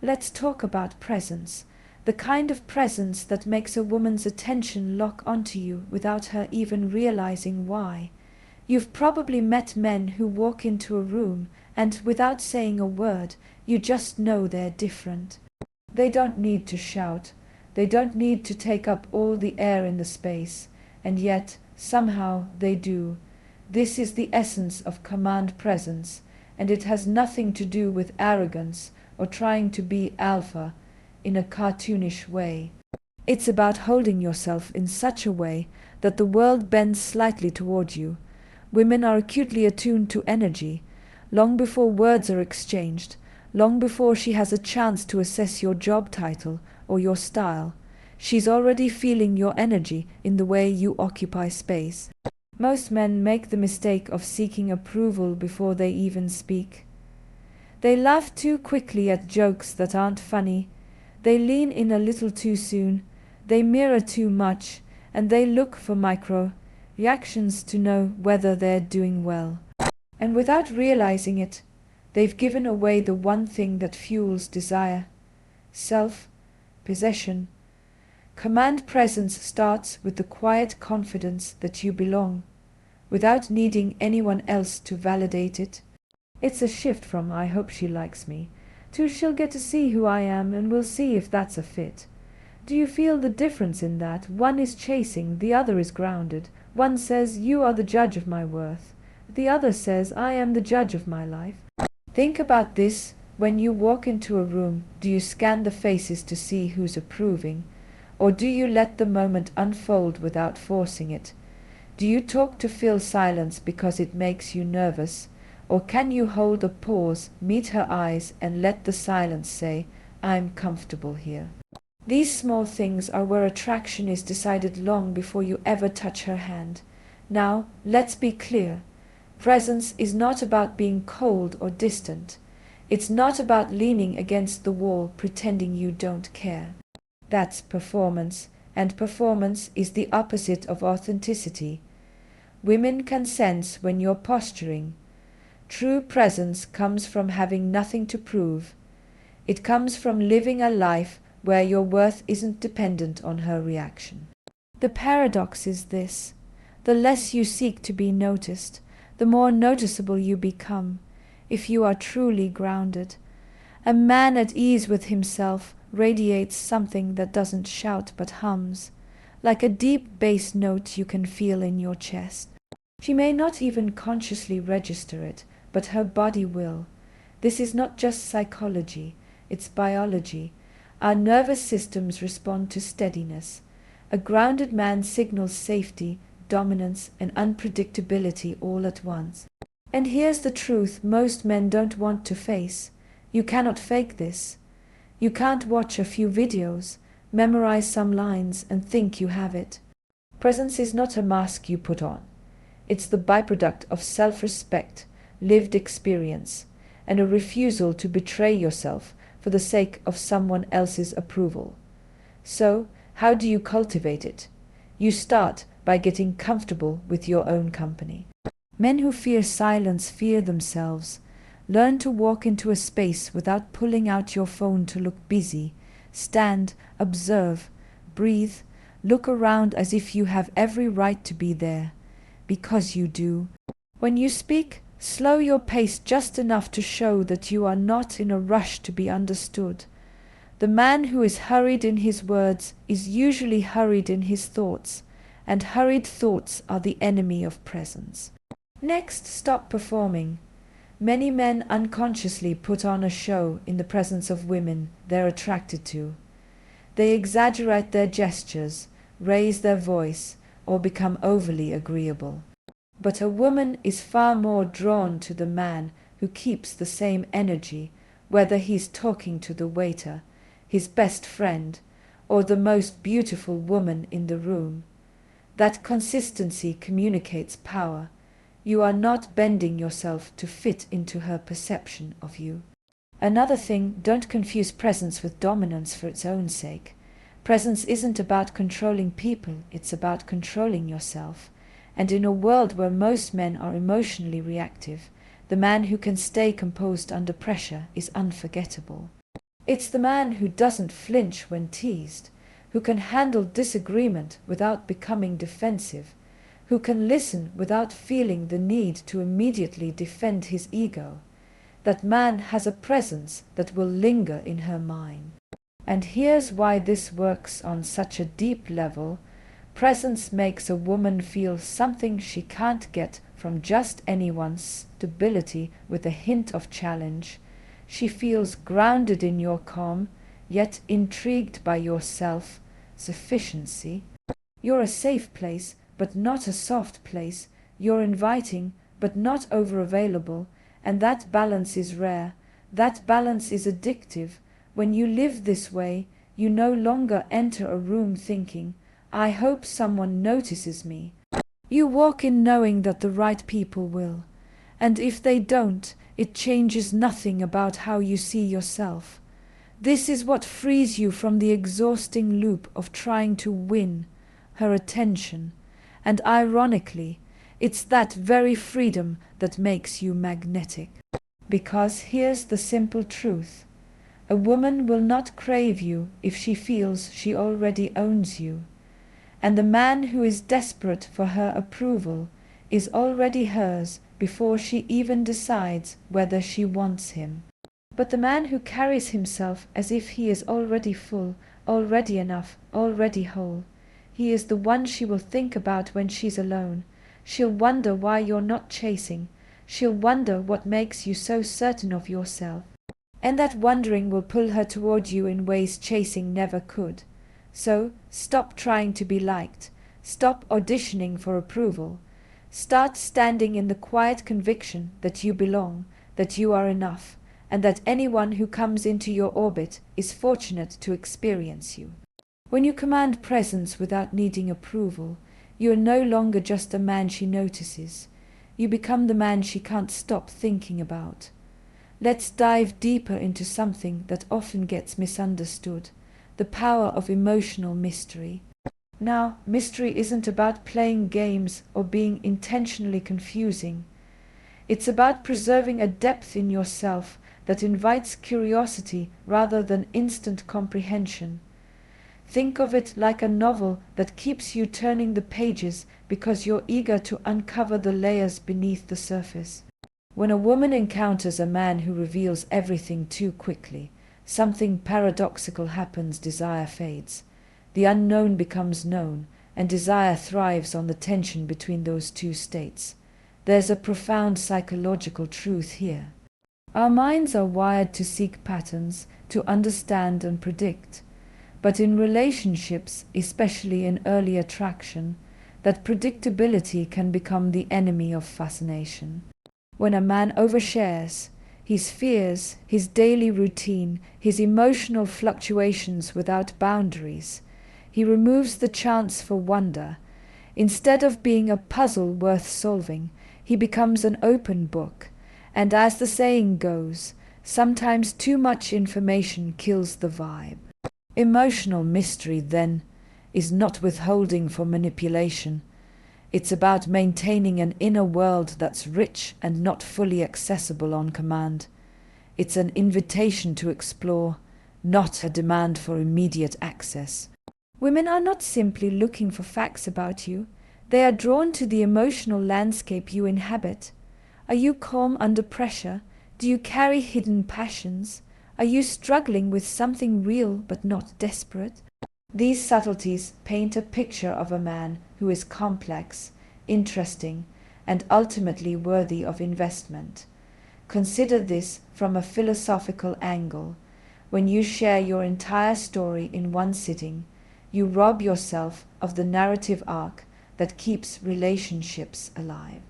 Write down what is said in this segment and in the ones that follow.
Let's talk about presence. The kind of presence that makes a woman's attention lock onto you without her even realizing why. You've probably met men who walk into a room and, without saying a word, you just know they're different. They don't need to shout. They don't need to take up all the air in the space. And yet, somehow, they do. This is the essence of command presence, and it has nothing to do with arrogance or trying to be alpha in a cartoonish way. It's about holding yourself in such a way that the world bends slightly toward you. Women are acutely attuned to energy. Long before words are exchanged, long before she has a chance to assess your job title or your style, she's already feeling your energy in the way you occupy space. Most men make the mistake of seeking approval before they even speak. They laugh too quickly at jokes that aren't funny. They lean in a little too soon. They mirror too much, and they look for micro reactions to know whether they're doing well. And without realizing it, they've given away the one thing that fuels desire: self-possession. Command presence starts with the quiet confidence that you belong, without needing anyone else to validate it. It's a shift from "I hope she likes me" to "she'll get to see who I am and we'll see if that's a fit." Do you feel the difference in that? One is chasing, the other is grounded. One says, "You are the judge of my worth." The other says, "I am the judge of my life." Think about this. When you walk into a room, do you scan the faces to see who's approving? Or do you let the moment unfold without forcing it? Do you talk to fill silence because it makes you nervous? Or can you hold a pause, meet her eyes, and let the silence say, "I'm comfortable here"? These small things are where attraction is decided long before you ever touch her hand. Now, let's be clear. Presence is not about being cold or distant. It's not about leaning against the wall pretending you don't care. That's performance, and performance is the opposite of authenticity. Women can sense when you're posturing. True presence comes from having nothing to prove. It comes from living a life where your worth isn't dependent on her reaction. The paradox is this: the less you seek to be noticed, the more noticeable you become, if you are truly grounded. A man at ease with himself radiates something that doesn't shout but hums, like a deep bass note you can feel in your chest. She may not even consciously register it, but her body will. This is not just psychology, it's biology. Our nervous systems respond to steadiness. A grounded man signals safety, dominance, and unpredictability all at once. And here's the truth most men don't want to face. You cannot fake this. You can't watch a few videos, memorize some lines, and think you have it. Presence is not a mask you put on. It's the byproduct of self-respect, lived experience, and a refusal to betray yourself for the sake of someone else's approval. So, how do you cultivate it? You start by getting comfortable with your own company. Men who fear silence fear themselves. Learn to walk into a space without pulling out your phone to look busy. Stand, observe, breathe, look around as if you have every right to be there, because you do. When you speak, slow your pace just enough to show that you are not in a rush to be understood. The man who is hurried in his words is usually hurried in his thoughts, and hurried thoughts are the enemy of presence. Next, stop performing. Many men unconsciously put on a show in the presence of women they're attracted to. They exaggerate their gestures, raise their voice, or become overly agreeable. But a woman is far more drawn to the man who keeps the same energy, whether he's talking to the waiter, his best friend, or the most beautiful woman in the room. That consistency communicates power. You are not bending yourself to fit into her perception of you. Another thing, don't confuse presence with dominance for its own sake. Presence isn't about controlling people, it's about controlling yourself. And in a world where most men are emotionally reactive, the man who can stay composed under pressure is unforgettable. It's the man who doesn't flinch when teased, who can handle disagreement without becoming defensive, who can listen without feeling the need to immediately defend his ego. That man has a presence that will linger in her mind. And here's why this works on such a deep level. Presence makes a woman feel something she can't get from just anyone's stability with a hint of challenge. She feels grounded in your calm, yet intrigued by your self-sufficiency. You're a safe place, but not a soft place. You're inviting, but not over-available. And that balance is rare. That balance is addictive. When you live this way, you no longer enter a room thinking, I hope someone notices me. You walk in knowing that the right people will. And if they don't, it changes nothing about how you see yourself. This is what frees you from the exhausting loop of trying to win her attention. And ironically, it's that very freedom that makes you magnetic. Because here's the simple truth. A woman will not crave you if she feels she already owns you. And the man who is desperate for her approval is already hers before she even decides whether she wants him. But the man who carries himself as if he is already full, already enough, already whole, he is the one she will think about when she's alone. She'll wonder why you're not chasing. She'll wonder what makes you so certain of yourself. And that wondering will pull her toward you in ways chasing never could. So, stop trying to be liked. Stop auditioning for approval. Start standing in the quiet conviction that you belong, that you are enough, and that anyone who comes into your orbit is fortunate to experience you. When you command presence without needing approval, you are no longer just a man she notices. You become the man she can't stop thinking about. Let's dive deeper into something that often gets misunderstood, the power of emotional mystery. Now, mystery isn't about playing games or being intentionally confusing. It's about preserving a depth in yourself that invites curiosity rather than instant comprehension. Think of it like a novel that keeps you turning the pages because you're eager to uncover the layers beneath the surface. When a woman encounters a man who reveals everything too quickly, something paradoxical happens. Desire fades. The unknown becomes known, and desire thrives on the tension between those two states. There's a profound psychological truth here. Our minds are wired to seek patterns, to understand and predict. But in relationships, especially in early attraction, that predictability can become the enemy of fascination. When a man overshares, his fears, his daily routine, his emotional fluctuations without boundaries, he removes the chance for wonder. Instead of being a puzzle worth solving, he becomes an open book. And as the saying goes, sometimes too much information kills the vibe. Emotional mystery, then, is not withholding for manipulation. It's about maintaining an inner world that's rich and not fully accessible on command. It's an invitation to explore, not a demand for immediate access. Women are not simply looking for facts about you. They are drawn to the emotional landscape you inhabit. Are you calm under pressure? Do you carry hidden passions? Are you struggling with something real but not desperate? These subtleties paint a picture of a man who is complex, interesting, and ultimately worthy of investment. Consider this from a philosophical angle. When you share your entire story in one sitting, you rob yourself of the narrative arc that keeps relationships alive.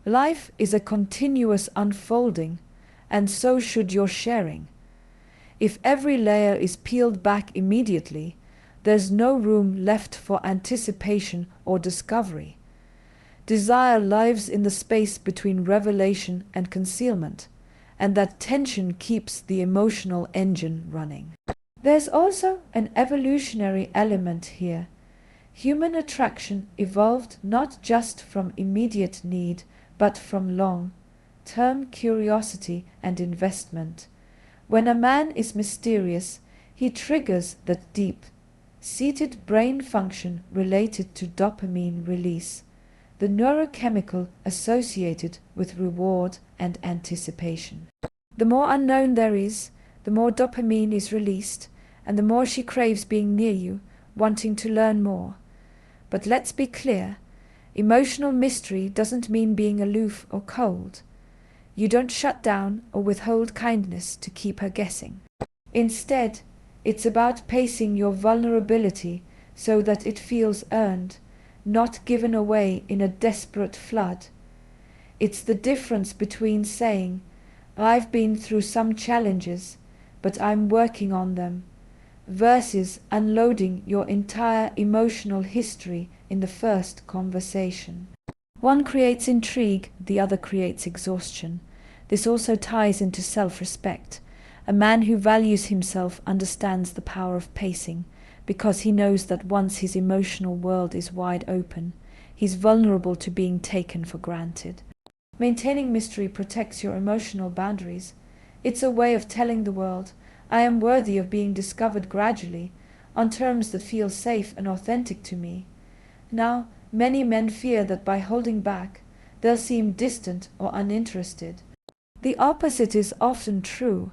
Life is a continuous unfolding, and so should your sharing. If every layer is peeled back immediately, there's no room left for anticipation or discovery. Desire lives in the space between revelation and concealment, and that tension keeps the emotional engine running. There's also an evolutionary element here. Human attraction evolved not just from immediate need, but from long-term curiosity and investment. When a man is mysterious, he triggers that deep-seated brain function related to dopamine release, the neurochemical associated with reward and anticipation. The more unknown there is, the more dopamine is released, and the more she craves being near you, wanting to learn more. But let's be clear, emotional mystery doesn't mean being aloof or cold. You don't shut down or withhold kindness to keep her guessing. Instead, it's about pacing your vulnerability so that it feels earned, not given away in a desperate flood. It's the difference between saying, "I've been through some challenges, but I'm working on them," versus unloading your entire emotional history in the first conversation. One creates intrigue, the other creates exhaustion. This also ties into self-respect. A man who values himself understands the power of pacing, because he knows that once his emotional world is wide open, he's vulnerable to being taken for granted. Maintaining mystery protects your emotional boundaries. It's a way of telling the world, "I am worthy of being discovered gradually, on terms that feel safe and authentic to me." Now, many men fear that by holding back, they'll seem distant or uninterested. The opposite is often true.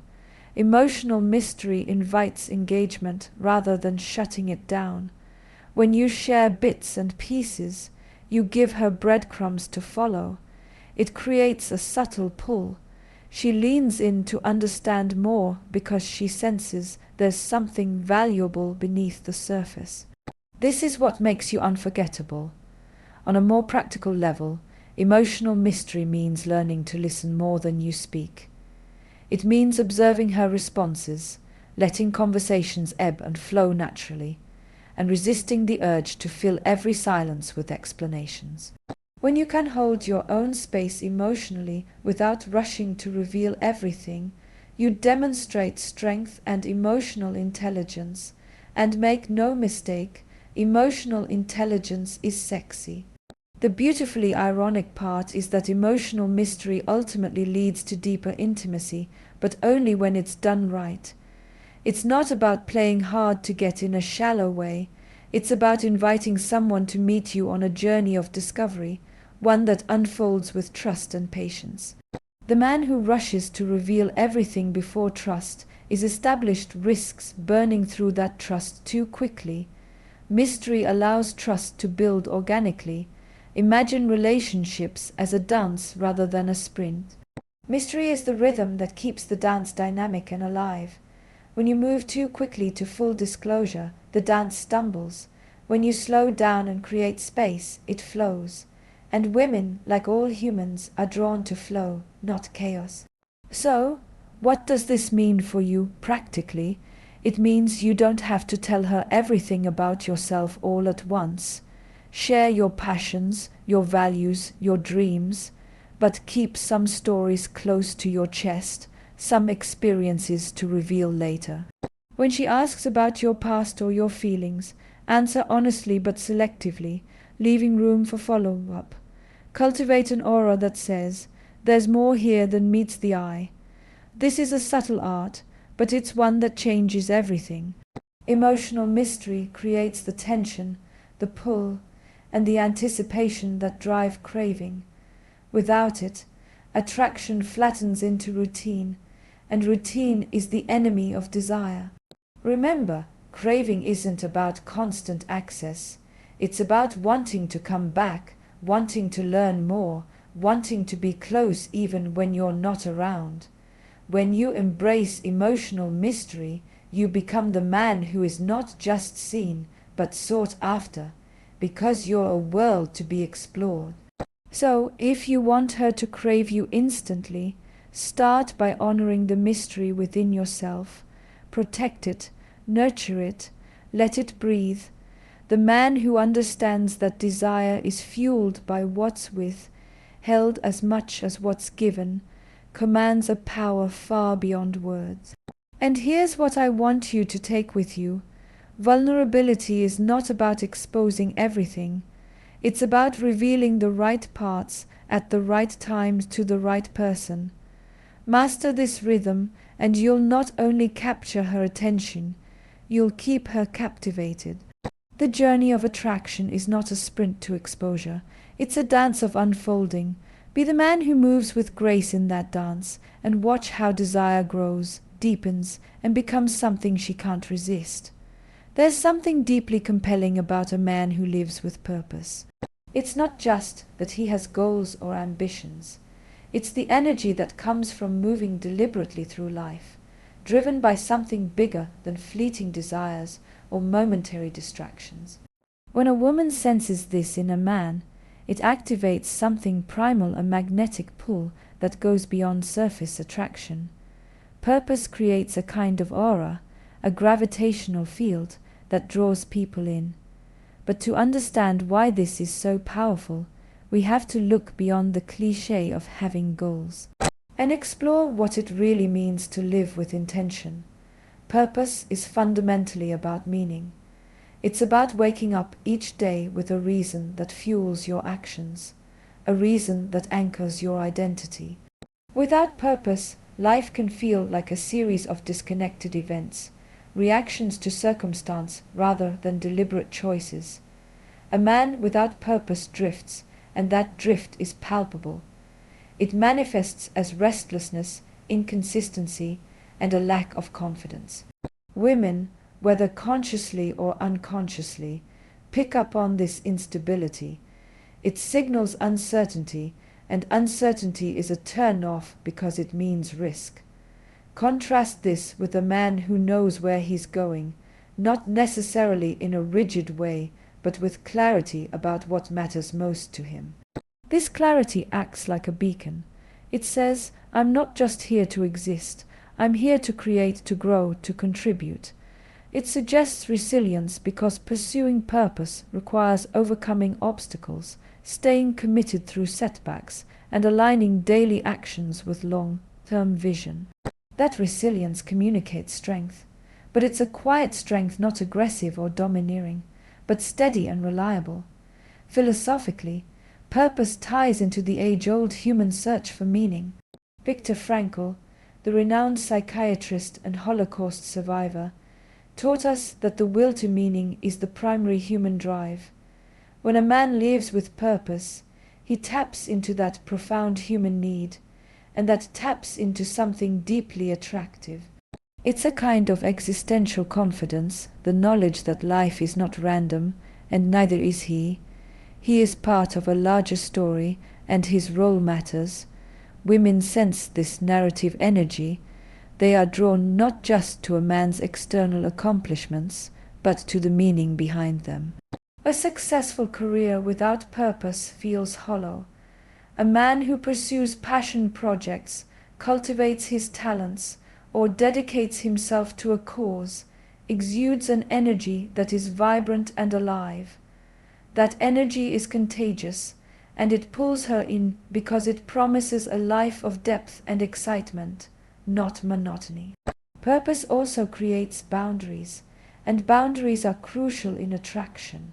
Emotional mystery invites engagement rather than shutting it down. When you share bits and pieces, you give her breadcrumbs to follow. It creates a subtle pull. She leans in to understand more because she senses there's something valuable beneath the surface. This is what makes you unforgettable. On a more practical level, emotional mystery means learning to listen more than you speak. It means observing her responses, letting conversations ebb and flow naturally, and resisting the urge to fill every silence with explanations. When you can hold your own space emotionally without rushing to reveal everything, you demonstrate strength and emotional intelligence. And make no mistake, emotional intelligence is sexy. The beautifully ironic part is that emotional mystery ultimately leads to deeper intimacy, but only when it's done right. It's not about playing hard to get in a shallow way. It's about inviting someone to meet you on a journey of discovery, one that unfolds with trust and patience. The man who rushes to reveal everything before trust is established risks burning through that trust too quickly. Mystery allows trust to build organically. Imagine relationships as a dance rather than a sprint. Mystery is the rhythm that keeps the dance dynamic and alive. When you move too quickly to full disclosure, the dance stumbles. When you slow down and create space, it flows. And women, like all humans, are drawn to flow, not chaos. So, what does this mean for you practically? It means you don't have to tell her everything about yourself all at once. Share your passions, your values, your dreams, but keep some stories close to your chest, some experiences to reveal later. When she asks about your past or your feelings, answer honestly but selectively, leaving room for follow-up. Cultivate an aura that says, "There's more here than meets the eye." This is a subtle art, but it's one that changes everything. Emotional mystery creates the tension, the pull, and the anticipation that drive craving. Without it, attraction flattens into routine, and routine is the enemy of desire. Remember, craving isn't about constant access. It's about wanting to come back, wanting to learn more, wanting to be close even when you're not around. When you embrace emotional mystery, you become the man who is not just seen, but sought after, because you're a world to be explored. So, if you want her to crave you instantly, start by honoring the mystery within yourself. Protect it, nurture it, let it breathe. The man who understands that desire is fueled by what's held as much as what's given, commands a power far beyond words. And here's what I want you to take with you. Vulnerability is not about exposing everything. It's about revealing the right parts at the right time to the right person. Master this rhythm, and you'll not only capture her attention, you'll keep her captivated. The journey of attraction is not a sprint to exposure, it's a dance of unfolding. Be the man who moves with grace in that dance, and watch how desire grows, deepens, and becomes something she can't resist. There's something deeply compelling about a man who lives with purpose. It's not just that he has goals or ambitions. It's the energy that comes from moving deliberately through life, driven by something bigger than fleeting desires or momentary distractions. When a woman senses this in a man, it activates something primal, a magnetic pull that goes beyond surface attraction. Purpose creates a kind of aura, a gravitational field that draws people in. But to understand why this is so powerful, we have to look beyond the cliché of having goals and explore what it really means to live with intention. Purpose is fundamentally about meaning. It's about waking up each day with a reason that fuels your actions, a reason that anchors your identity. Without purpose, life can feel like a series of disconnected events, reactions to circumstance rather than deliberate choices. A man without purpose drifts, and that drift is palpable. It manifests as restlessness, inconsistency, and a lack of confidence. Women, whether consciously or unconsciously, pick up on this instability. It signals uncertainty, and uncertainty is a turn-off because it means risk. Contrast this with a man who knows where he's going, not necessarily in a rigid way, but with clarity about what matters most to him. This clarity acts like a beacon. It says, I'm not just here to exist, I'm here to create, to grow, to contribute. It suggests resilience because pursuing purpose requires overcoming obstacles, staying committed through setbacks, and aligning daily actions with long-term vision. That resilience communicates strength, but it's a quiet strength, not aggressive or domineering, but steady and reliable. Philosophically, purpose ties into the age-old human search for meaning. Viktor Frankl, the renowned psychiatrist and Holocaust survivor, taught us that the will to meaning is the primary human drive. When a man lives with purpose, he taps into that profound human need, and that taps into something deeply attractive. It's a kind of existential confidence, the knowledge that life is not random, and neither is he. He is part of a larger story, and his role matters. Women sense this narrative energy. They are drawn not just to a man's external accomplishments, but to the meaning behind them. A successful career without purpose feels hollow. A man who pursues passion projects, cultivates his talents, or dedicates himself to a cause, exudes an energy that is vibrant and alive. That energy is contagious, and it pulls her in because it promises a life of depth and excitement, not monotony. Purpose also creates boundaries, and boundaries are crucial in attraction.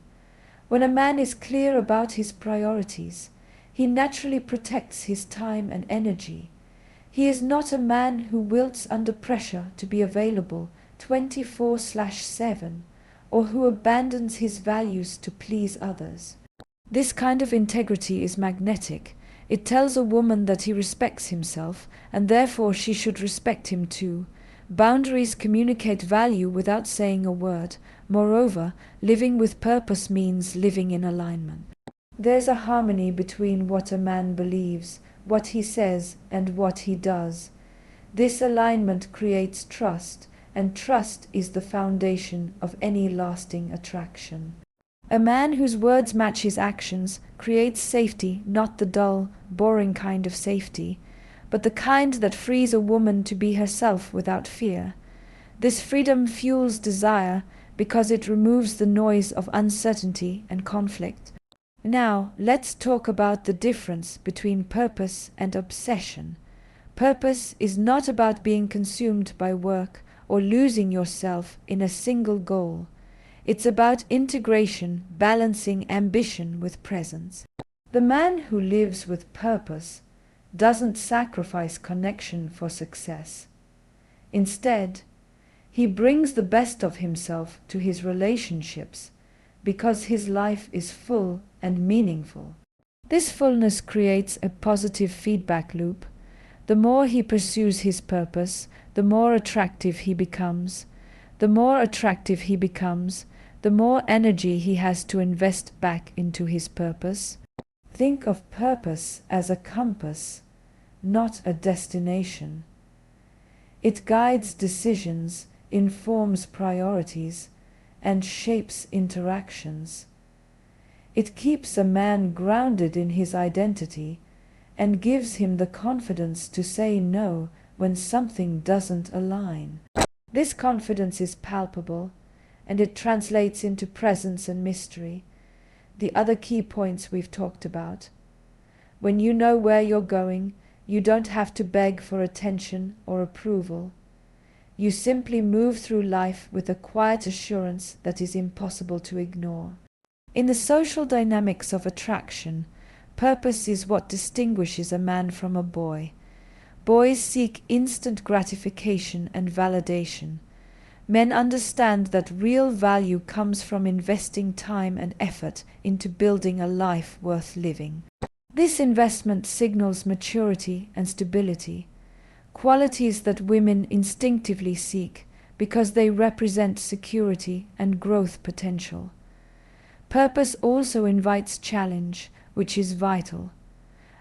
When a man is clear about his priorities, he naturally protects his time and energy. He is not a man who wilts under pressure to be available 24/7, or who abandons his values to please others. This kind of integrity is magnetic. It tells a woman that he respects himself, and therefore she should respect him too. Boundaries communicate value without saying a word. Moreover, living with purpose means living in alignment. There's a harmony between what a man believes, what he says, and what he does. This alignment creates trust, and trust is the foundation of any lasting attraction. A man whose words match his actions creates safety, not the dull, boring kind of safety, but the kind that frees a woman to be herself without fear. This freedom fuels desire because it removes the noise of uncertainty and conflict. Now, let's talk about the difference between purpose and obsession. Purpose is not about being consumed by work or losing yourself in a single goal. It's about integration, balancing ambition with presence. The man who lives with purpose doesn't sacrifice connection for success. Instead, he brings the best of himself to his relationships because his life is full and meaningful. This fullness creates a positive feedback loop. The more he pursues his purpose, the more attractive he becomes. The more attractive he becomes, the more energy he has to invest back into his purpose. Think of purpose as a compass, not a destination. It guides decisions, informs priorities, and shapes interactions. It keeps a man grounded in his identity and gives him the confidence to say no when something doesn't align. This confidence is palpable, and it translates into presence and mystery, the other key points we've talked about. When you know where you're going, you don't have to beg for attention or approval. You simply move through life with a quiet assurance that is impossible to ignore. In the social dynamics of attraction, purpose is what distinguishes a man from a boy. Boys seek instant gratification and validation. Men understand that real value comes from investing time and effort into building a life worth living. This investment signals maturity and stability, qualities that women instinctively seek because they represent security and growth potential. Purpose also invites challenge, which is vital.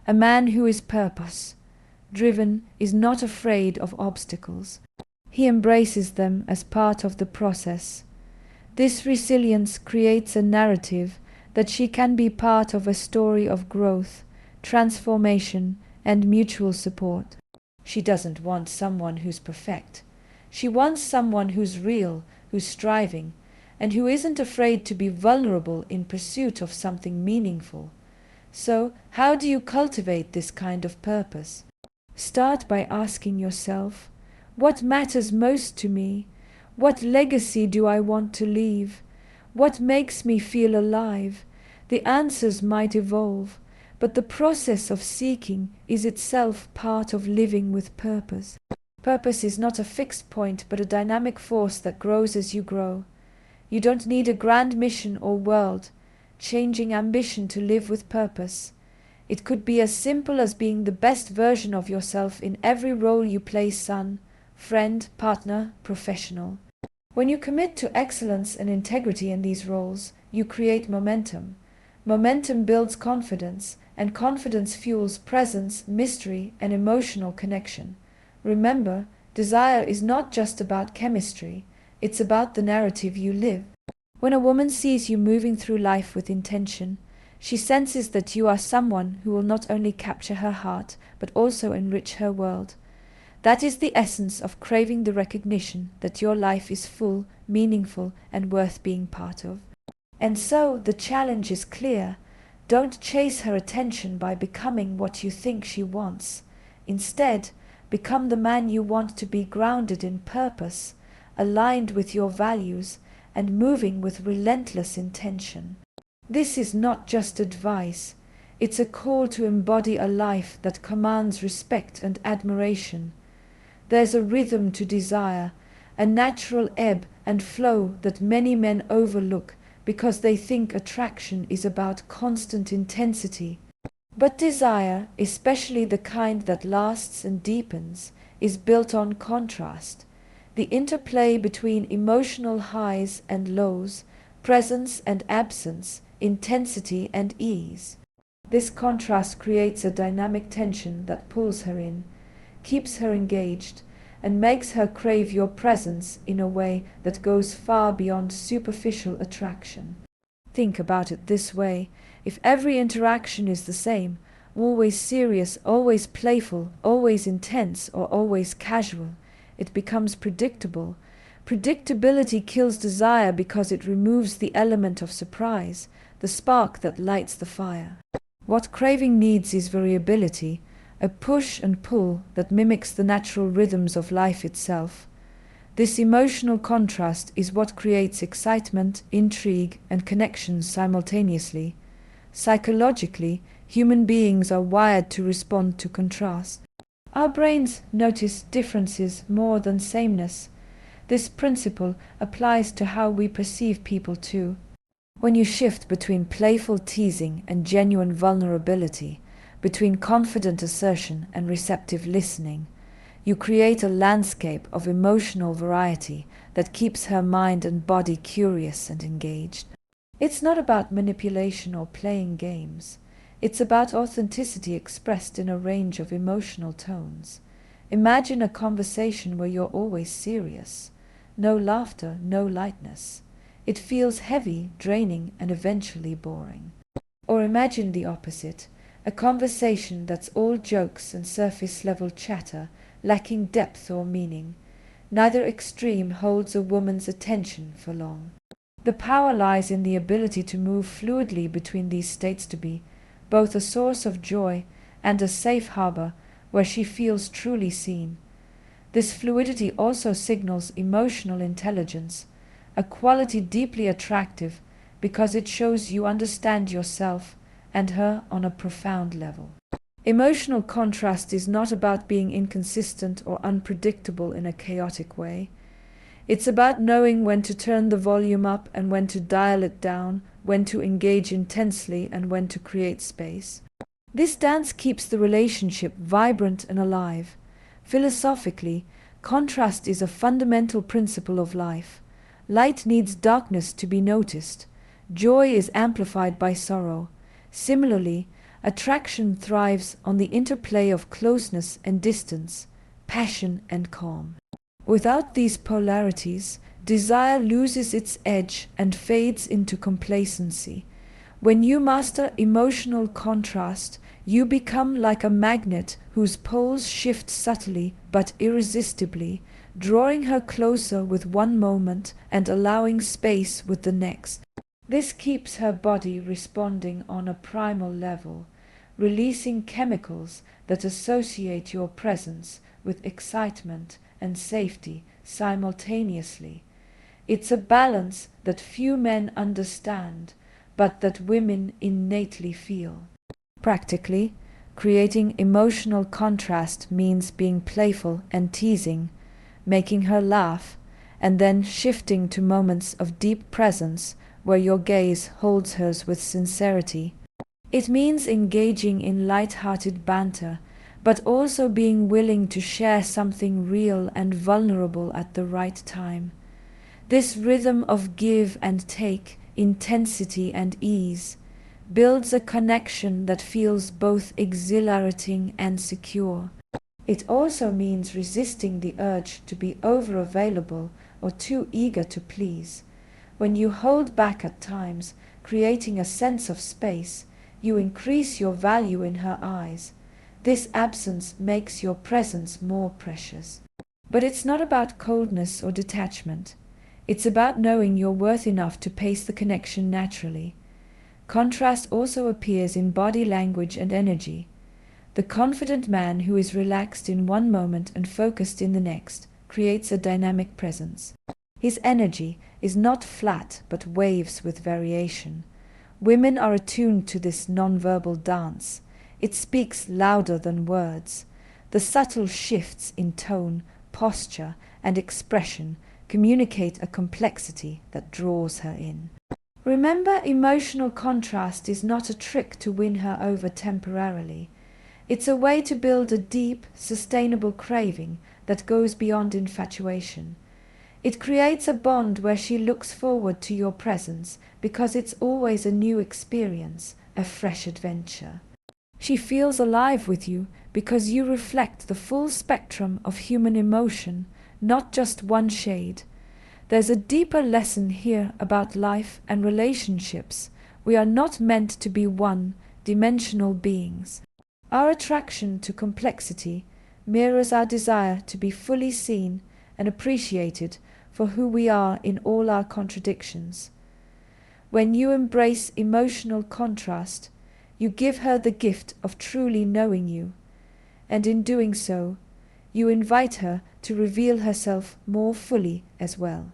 A man who is purpose-driven is not afraid of obstacles. He embraces them as part of the process. This resilience creates a narrative that she can be part of a story of growth, transformation, and mutual support. She doesn't want someone who's perfect. She wants someone who's real, who's striving, and who isn't afraid to be vulnerable in pursuit of something meaningful. So, how do you cultivate this kind of purpose? Start by asking yourself, what matters most to me? What legacy do I want to leave? What makes me feel alive? The answers might evolve, but the process of seeking is itself part of living with purpose. Purpose is not a fixed point, but a dynamic force that grows as you grow. You don't need a grand mission or world-changing ambition to live with purpose. It could be as simple as being the best version of yourself in every role you play: son, friend, partner, professional. When you commit to excellence and integrity in these roles, you create momentum. Momentum builds confidence, and confidence fuels presence, mystery, and emotional connection. Remember, desire is not just about chemistry, it's about the narrative you live. When a woman sees you moving through life with intention, she senses that you are someone who will not only capture her heart, but also enrich her world. That is the essence of craving the recognition that your life is full, meaningful, and worth being part of. And so the challenge is clear. Don't chase her attention by becoming what you think she wants. Instead, become the man you want to be, grounded in purpose, aligned with your values, and moving with relentless intention. This is not just advice. It's a call to embody a life that commands respect and admiration. There's a rhythm to desire, a natural ebb and flow that many men overlook because they think attraction is about constant intensity. But desire, especially the kind that lasts and deepens, is built on contrast. The interplay between emotional highs and lows, presence and absence, intensity and ease. This contrast creates a dynamic tension that pulls her in, keeps her engaged, and makes her crave your presence in a way that goes far beyond superficial attraction. Think about it this way: if every interaction is the same, always serious, always playful, always intense, or always casual, it becomes predictable. Predictability kills desire because it removes the element of surprise, the spark that lights the fire. What craving needs is variability, a push and pull that mimics the natural rhythms of life itself. This emotional contrast is what creates excitement, intrigue, and connections simultaneously. Psychologically, human beings are wired to respond to contrast. Our brains notice differences more than sameness. This principle applies to how we perceive people too. When you shift between playful teasing and genuine vulnerability, between confident assertion and receptive listening, you create a landscape of emotional variety that keeps her mind and body curious and engaged. It's not about manipulation or playing games. It's about authenticity expressed in a range of emotional tones. Imagine a conversation where you're always serious. No laughter, no lightness. It feels heavy, draining, and eventually boring. Or imagine the opposite, a conversation that's all jokes and surface-level chatter, lacking depth or meaning. Neither extreme holds a woman's attention for long. The power lies in the ability to move fluidly between these states, to be both a source of joy and a safe harbor where she feels truly seen. This fluidity also signals emotional intelligence, a quality deeply attractive because it shows you understand yourself and her on a profound level. Emotional contrast is not about being inconsistent or unpredictable in a chaotic way. It's about knowing when to turn the volume up and when to dial it down, when to engage intensely and when to create space. This dance keeps the relationship vibrant and alive. Philosophically, contrast is a fundamental principle of life. Light needs darkness to be noticed. Joy is amplified by sorrow. Similarly, attraction thrives on the interplay of closeness and distance, passion and calm. Without these polarities, desire loses its edge and fades into complacency. When you master emotional contrast, you become like a magnet whose poles shift subtly but irresistibly, drawing her closer with one moment and allowing space with the next. This keeps her body responding on a primal level, releasing chemicals that associate your presence with excitement and safety simultaneously. It's a balance that few men understand, but that women innately feel. Practically, creating emotional contrast means being playful and teasing, making her laugh, and then shifting to moments of deep presence where your gaze holds hers with sincerity. It means engaging in light-hearted banter, but also being willing to share something real and vulnerable at the right time. This rhythm of give and take, intensity and ease, builds a connection that feels both exhilarating and secure. It also means resisting the urge to be over-available or too eager to please. When you hold back at times, creating a sense of space, you increase your value in her eyes. This absence makes your presence more precious. But it's not about coldness or detachment. It's about knowing you're worth enough to pace the connection naturally. Contrast also appears in body language and energy. The confident man who is relaxed in one moment and focused in the next creates a dynamic presence. His energy is not flat but waves with variation. Women are attuned to this nonverbal dance. It speaks louder than words. The subtle shifts in tone, posture, and expression communicate a complexity that draws her in. Remember, emotional contrast is not a trick to win her over temporarily. It's a way to build a deep, sustainable craving that goes beyond infatuation. It creates a bond where she looks forward to your presence because it's always a new experience, a fresh adventure. She feels alive with you because you reflect the full spectrum of human emotion, not just one shade. There's a deeper lesson here about life and relationships. We are not meant to be one-dimensional beings. Our attraction to complexity mirrors our desire to be fully seen and appreciated for who we are in all our contradictions. When you embrace emotional contrast, you give her the gift of truly knowing you, and in doing so, you invite her to reveal herself more fully as well.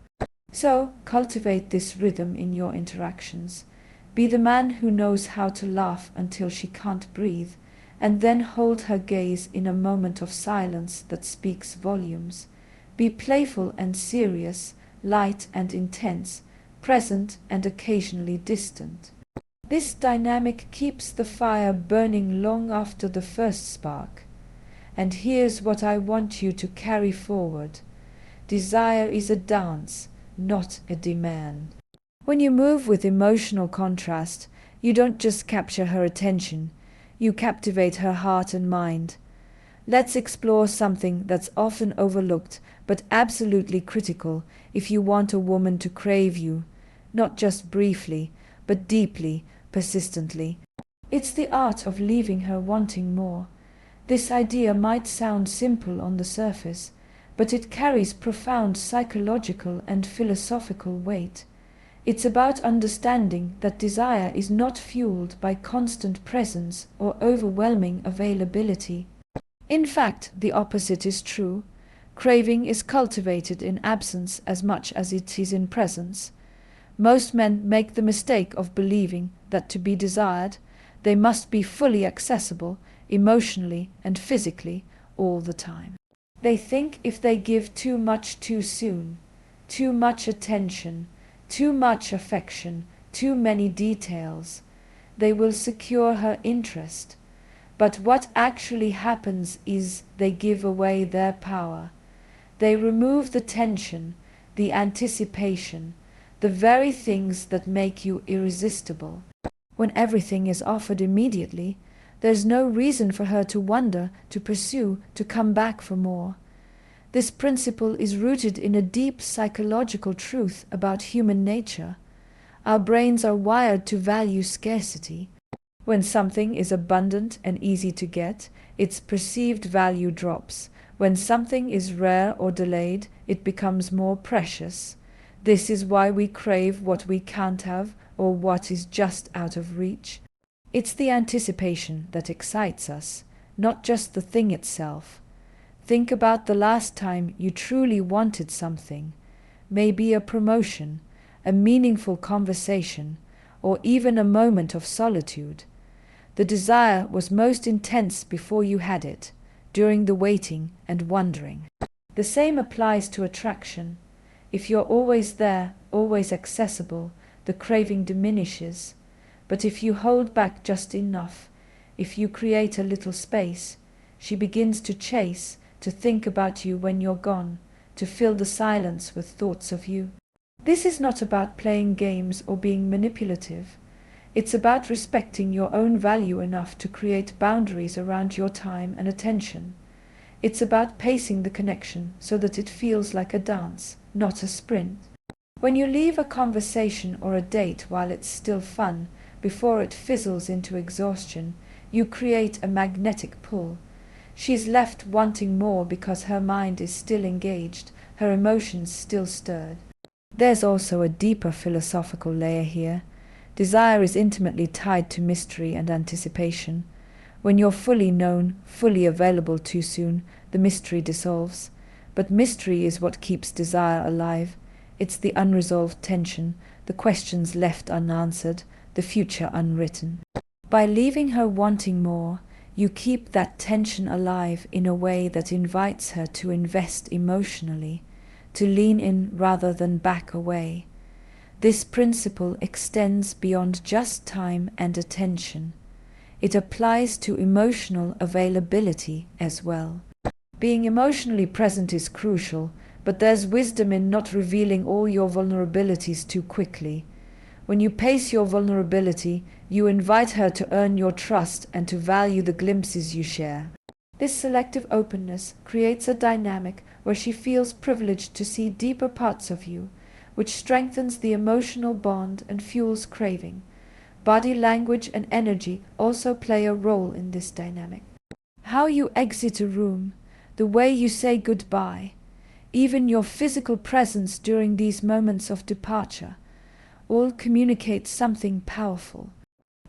So, cultivate this rhythm in your interactions. Be the man who knows how to laugh until she can't breathe, and then hold her gaze in a moment of silence that speaks volumes. Be playful and serious, light and intense, present and occasionally distant. This dynamic keeps the fire burning long after the first spark. And here's what I want you to carry forward. Desire is a dance, not a demand. When you move with emotional contrast, you don't just capture her attention, you captivate her heart and mind. Let's explore something that's often overlooked, but absolutely critical if you want a woman to crave you, not just briefly, but deeply, persistently. It's the art of leaving her wanting more. This idea might sound simple on the surface, but it carries profound psychological and philosophical weight. It's about understanding that desire is not fueled by constant presence or overwhelming availability. In fact, the opposite is true. Craving is cultivated in absence as much as it is in presence. Most men make the mistake of believing that to be desired, they must be fully accessible, emotionally and physically, all the time. They think if they give too much too soon, too much attention, too much affection, too many details, they will secure her interest. But what actually happens is they give away their power. They remove the tension, the anticipation, the very things that make you irresistible. When everything is offered immediately, there's no reason for her to wonder, to pursue, to come back for more. This principle is rooted in a deep psychological truth about human nature. Our brains are wired to value scarcity. When something is abundant and easy to get, its perceived value drops. When something is rare or delayed, it becomes more precious. This is why we crave what we can't have or what is just out of reach. It's the anticipation that excites us, not just the thing itself. Think about the last time you truly wanted something, maybe a promotion, a meaningful conversation, or even a moment of solitude. The desire was most intense before you had it, during the waiting and wondering. The same applies to attraction. If you're always there, always accessible, the craving diminishes. But if you hold back just enough, if you create a little space, she begins to chase, to think about you when you're gone, to fill the silence with thoughts of you. This is not about playing games or being manipulative. It's about respecting your own value enough to create boundaries around your time and attention. It's about pacing the connection so that it feels like a dance, not a sprint. When you leave a conversation or a date while it's still fun, before it fizzles into exhaustion, you create a magnetic pull. She's left wanting more because her mind is still engaged, her emotions still stirred. There's also a deeper philosophical layer here. Desire is intimately tied to mystery and anticipation. When you're fully known, fully available too soon, the mystery dissolves. But mystery is what keeps desire alive. It's the unresolved tension, the questions left unanswered, the future unwritten. By leaving her wanting more, you keep that tension alive in a way that invites her to invest emotionally, to lean in rather than back away. This principle extends beyond just time and attention. It applies to emotional availability as well. Being emotionally present is crucial, but there's wisdom in not revealing all your vulnerabilities too quickly. When you pace your vulnerability, you invite her to earn your trust and to value the glimpses you share. This selective openness creates a dynamic where she feels privileged to see deeper parts of you, which strengthens the emotional bond and fuels craving. Body language and energy also play a role in this dynamic. How you exit a room, the way you say goodbye, even your physical presence during these moments of departure, all communicate something powerful.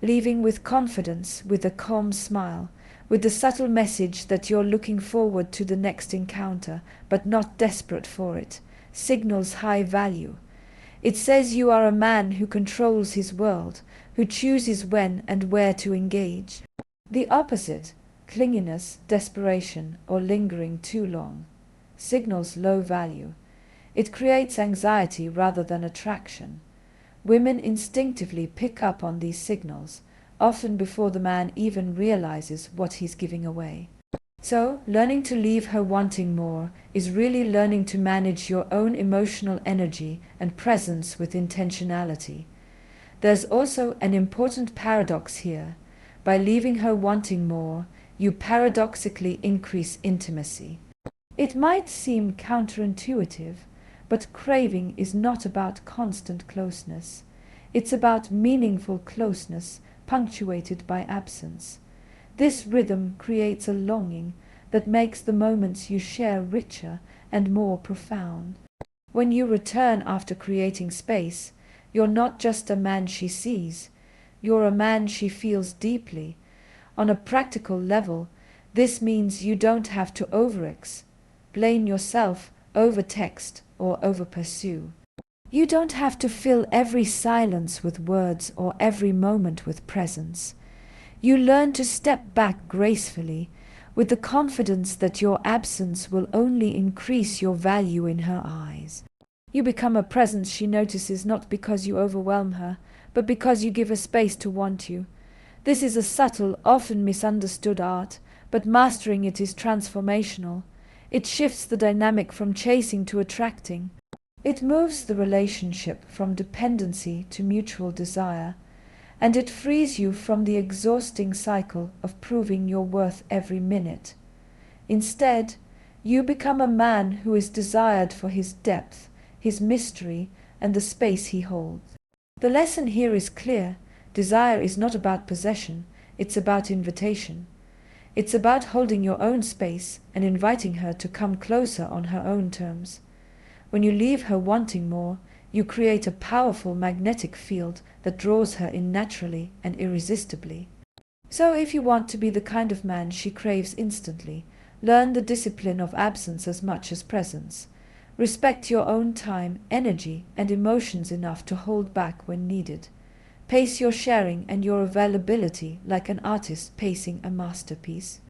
Leaving with confidence, with a calm smile, with the subtle message that you're looking forward to the next encounter, but not desperate for it, signals high value. It says you are a man who controls his world, who chooses when and where to engage. The opposite, clinginess, desperation, or lingering too long signals low value. It creates anxiety rather than attraction. Women instinctively pick up on these signals, often before the man even realizes what he's giving away. So, learning to leave her wanting more is really learning to manage your own emotional energy and presence with intentionality. There's also an important paradox here. By leaving her wanting more, you paradoxically increase intimacy. It might seem counterintuitive, but craving is not about constant closeness. It's about meaningful closeness, punctuated by absence. This rhythm creates a longing that makes the moments you share richer and more profound. When you return after creating space, you're not just a man she sees, you're a man she feels deeply. On a practical level, this means you don't have to over-explain yourself, over-text, or over-pursue. You don't have to fill every silence with words or every moment with presence. You learn to step back gracefully, with the confidence that your absence will only increase your value in her eyes. You become a presence she notices not because you overwhelm her, but because you give her space to want you. This is a subtle, often misunderstood art, but mastering it is transformational. It shifts the dynamic from chasing to attracting. It moves the relationship from dependency to mutual desire, and it frees you from the exhausting cycle of proving your worth every minute. Instead, you become a man who is desired for his depth, his mystery, and the space he holds. The lesson here is clear. Desire is not about possession, it's about invitation. It's about holding your own space and inviting her to come closer on her own terms. When you leave her wanting more, you create a powerful magnetic field that draws her in naturally and irresistibly. So if you want to be the kind of man she craves instantly, learn the discipline of absence as much as presence. Respect your own time, energy, and emotions enough to hold back when needed. Pace your sharing and your availability like an artist pacing a masterpiece.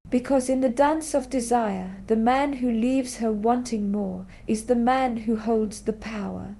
Because in the dance of desire, the man who leaves her wanting more is the man who holds the power.